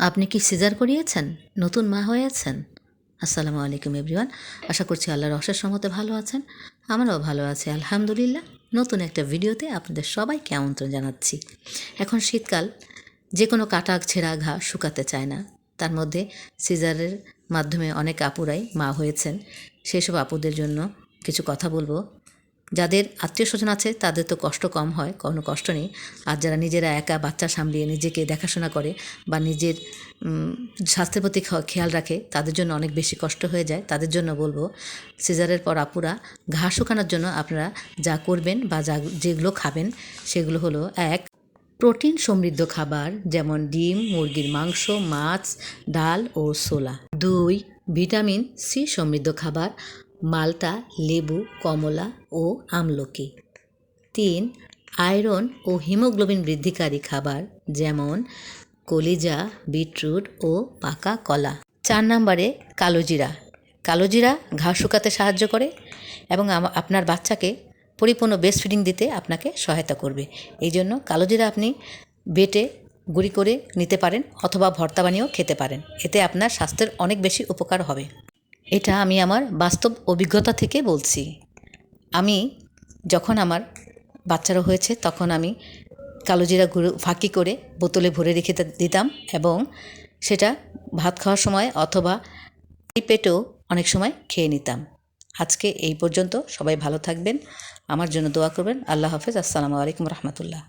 আপনি কি সিজার করিয়েছেন? নতুন মা হয়েছেন? আসসালামু আলাইকুম এভরিওয়ান। আশা করছি আল্লাহর অশেষ রহমতে ভালো আছেন। আমরাও ভালো আছি আলহামদুলিল্লাহ। নতুন একটা ভিডিওতে আপনাদের সবাইকে আমন্ত্রণ জানাচ্ছি। এখন শীতকাল, যে কোনো কাটা ছেঁড়া ঘা শুকাতে চায় না। তার মধ্যে সিজারের মাধ্যমে অনেক আপুরাই মা হয়েছেন। সেসব আপুদের জন্য কিছু কথা বলবো। যাদের আত্মীয় স্বজন আছে তাদের তো কষ্ট কম হয়, কোনো কষ্ট নেই। আর যারা নিজেরা একা বাচ্চা সামলিয়ে নিজেকে দেখাশোনা করে বা নিজের স্বাস্থ্যের প্রতি খেয়াল রাখে, তাদের জন্য অনেক বেশি কষ্ট হয়ে যায়। তাদের জন্য বলবো, সিজারের পর আপুরা ঘা শুকানোর জন্য আপনারা যা করবেন বা যেগুলো খাবেন সেগুলো হলো: 1, প্রোটিন সমৃদ্ধ খাবার যেমন ডিম, মুরগির মাংস, মাছ, ডাল ও ছোলা। 2, ভিটামিন সি সমৃদ্ধ খাবার মাল্টা, লেবু, কমলা ও আমলকি। 3, আয়রন ও হিমোগ্লোবিন বৃদ্ধিকারী খাবার যেমন কলিজা, বিটরুট ও পাকা কলা। 4 নম্বরে কালোজিরা। কালোজিরা ঘা শুকাতে সাহায্য করে এবং আপনার বাচ্চাকে পরিপূর্ণ ব্রেস্ট ফিডিং দিতে আপনাকে সহায়তা করবে। এই জন্য কালোজিরা আপনি বেটে গুঁড়ি করে নিতে পারেন অথবা ভর্তা বানিয়েও খেতে পারেন। এতে আপনার স্বাস্থ্যের অনেক বেশি উপকার হবে। এটা আমি আমার বাস্তব অভিজ্ঞতা থেকে বলছি। আমি যখন আমার বাচ্চারা হয়েছে তখন আমি কালোজিরা গুঁড়ো ফাঁকি করে বোতলে ভরে রেখে দিতাম এবং সেটা ভাত খাওয়ার সময় অথবা পেটেও অনেক সময় খেয়ে নিতাম। আজকে এই পর্যন্ত। সবাই ভালো থাকবেন, আমার জন্য দোয়া করবেন। আল্লাহ হাফেজ। আসসালামু আলাইকুম রহমতুল্লাহ।